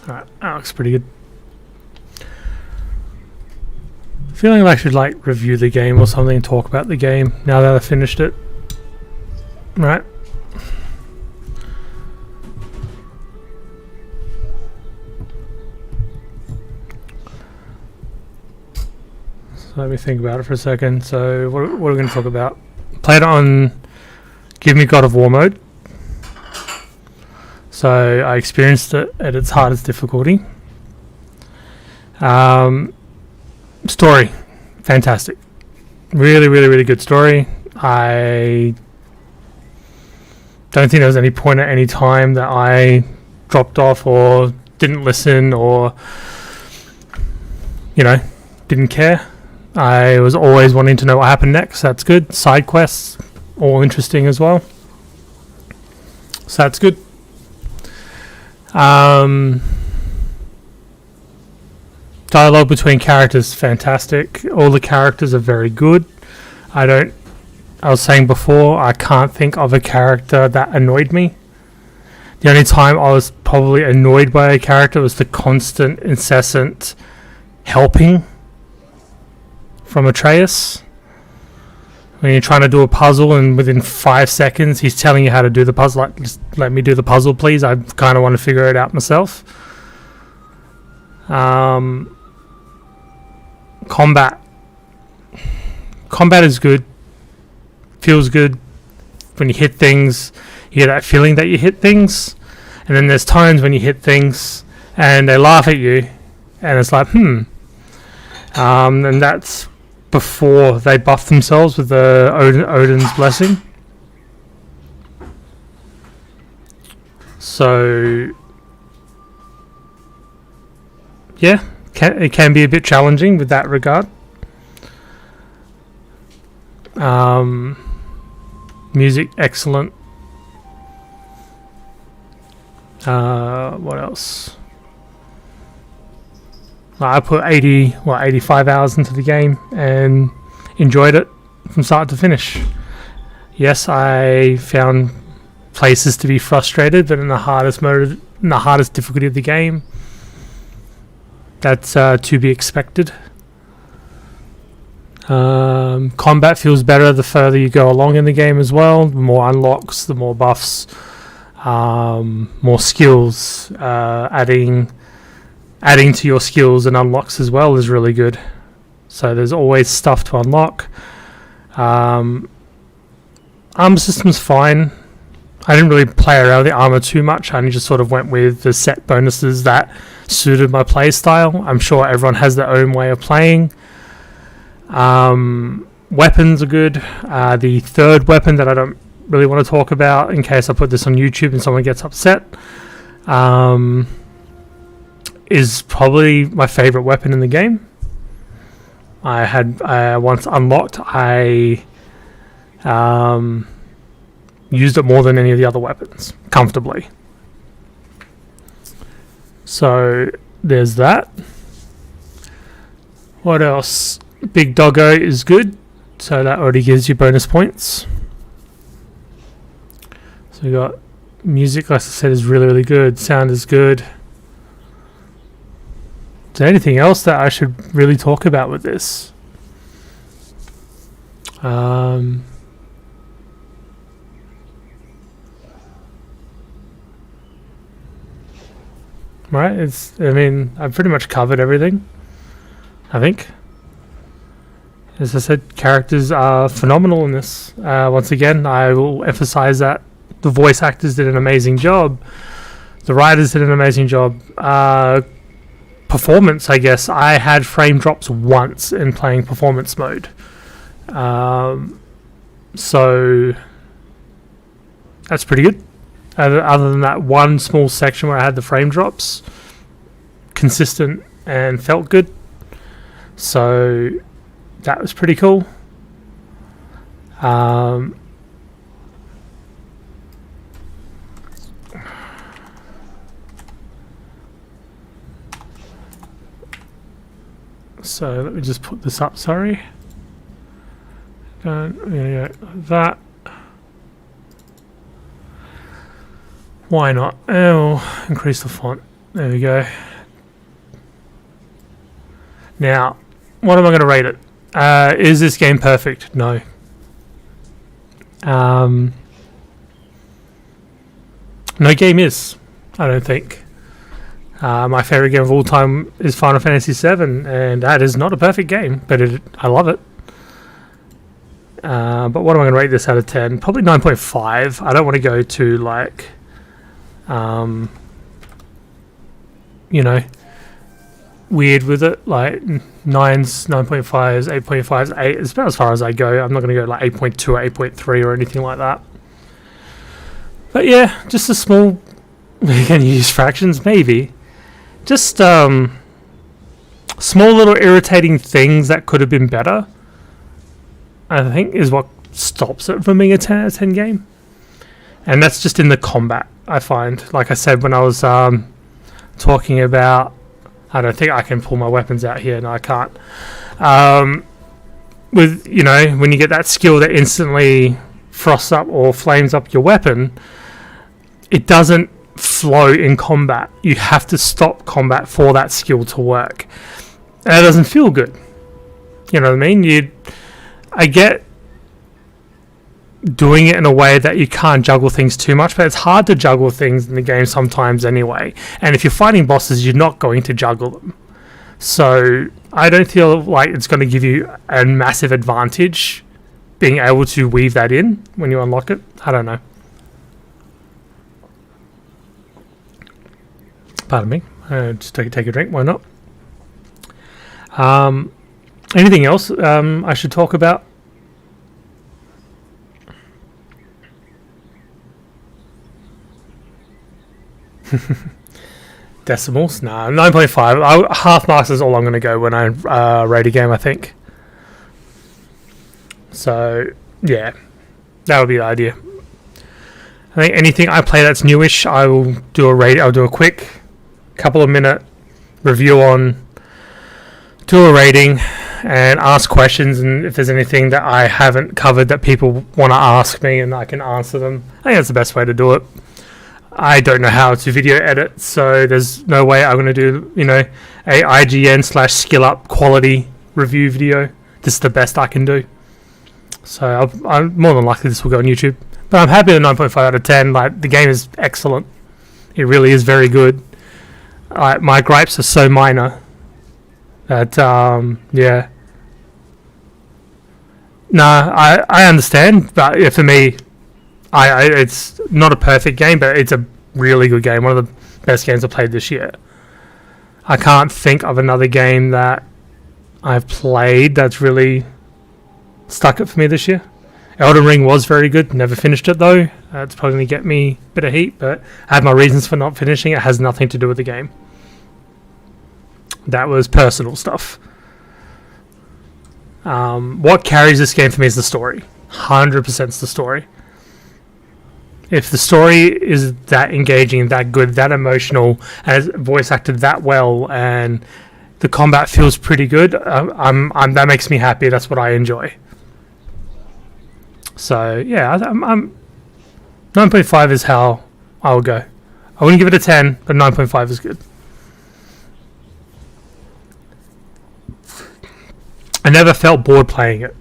Alright, that looks pretty good. Feeling like I should like review the game or something, talk about the game now that I finished it. Right. So let me think about it for a second. So what are we going to talk about? Played it on Give Me God of War mode. So I experienced it at its hardest difficulty. Story, fantastic. Really good story. I don't think there was any point at any time that I dropped off or didn't listen or, you know, didn't care. I was always wanting to know what happened next. That's good. Side quests, all interesting as well. So that's good. Dialogue between characters, fantastic. All the characters are very good. I was saying before, I can't think of a character that annoyed me. The only time I was probably annoyed by a character was the constant, incessant helping from Atreus. When you're trying to do a puzzle and within 5 seconds he's telling you how to do the puzzle, like, just let me do the puzzle please, I kind of want to figure it out myself. Combat is good, feels good. When you hit things, you get that feeling that you hit things, and then there's times when you hit things and they laugh at you and it's like and that's before they buff themselves with the Odin's blessing. So yeah, it can be a bit challenging with that regard. Music, excellent. What else? I put 85 hours into the game and enjoyed it from start to finish. Yes, I found places to be frustrated, but in the hardest mode, in the hardest difficulty of the game, that's to be expected. Combat feels better the further you go along in the game as well. The more unlocks, the more buffs, more skills. Adding to your skills and unlocks as well is really good. So there's always stuff to unlock. Armor system's fine. I didn't really play around with the armor too much. I only just sort of went with the set bonuses that suited my play style. I'm sure everyone has their own way of playing. Weapons are good. The third weapon that I don't really want to talk about in case I put this on YouTube and someone gets upset, is probably my favorite weapon in the game. I had once unlocked, I used it more than any of the other weapons comfortably. So there's that. What else? Big Doggo is good, so that already gives you bonus points. So we got music, like I said, is really good. Sound is good. Is there anything else that I should really talk about with this? Right, I've pretty much covered everything, I think. As I said, characters are phenomenal in this. Once again, I will emphasize that the voice actors did an amazing job. The writers did an amazing job. Performance, I guess. I had frame drops once in playing performance mode. So that's pretty good. Other than that one small section where I had the frame drops, consistent and felt good. So that was pretty cool. So let me just put this up, sorry. That. Why not? Oh, increase the font. There we go. Now, what am I going to rate it? Is this game perfect? No. No game is, I don't think. My favorite game of all time is Final Fantasy VII, and that is not a perfect game, but I love it. But what am I going to rate this out of 10? Probably 9.5. I don't want to go to like, weird with it. Like 9s, 9.5s, 8.5s, 8 is about as far as I go. I'm not going to go like 8.2 or 8.3 or anything like that. But yeah, just a small. We can use fractions, maybe. Just small little irritating things that could have been better, I think, is what stops it from being a 10 out of 10 game. And that's just in the combat, I find. Like I said, when I was talking about... I don't think I can pull my weapons out here. No, I can't. With, when you get that skill that instantly frosts up or flames up your weapon, it doesn't flow in combat. You have to stop combat for that skill to work. And it doesn't feel good. You know what I mean? I get doing it in a way that you can't juggle things too much, but it's hard to juggle things in the game sometimes anyway. And if you're fighting bosses, you're not going to juggle them. So I don't feel like it's going to give you a massive advantage being able to weave that in when you unlock it. I don't know. Pardon me. Just take a drink. Why not? Anything else I should talk about? Decimals? No, 9.5. Half marks is all I'm going to go when I rate a game, I think. So, yeah. That would be the idea. I think anything I play that's newish, I will do a rate. I'll do a quick couple of minute review on, do a rating, and ask questions, and if there's anything that I haven't covered that people want to ask me and I can answer them, I think that's the best way to do it. I don't know how to video edit, so there's no way I'm going to do, a IGN/skill up quality review video. This is the best I can do. So I'm more than likely this will go on YouTube. But I'm happy with 9.5 out of 10. Like, the game is excellent. It really is very good. My gripes are so minor that, yeah. Nah, I understand, but for me, it's not a perfect game, but it's a really good game. One of the best games I've played this year. I can't think of another game that I've played that's really stuck it for me this year. Elden Ring was very good. Never finished it though. It's probably going to get me a bit of heat, but I have my reasons for not finishing it. It has nothing to do with the game. That was personal stuff. What carries this game for me is the story. 100% is the story. If the story is that engaging, that good, that emotional, and it's voice acted that well, and the combat feels pretty good, that makes me happy. That's what I enjoy. So yeah, I'm 9.5 is how I will go. I wouldn't give it a 10, but 9.5 is good. I never felt bored playing it.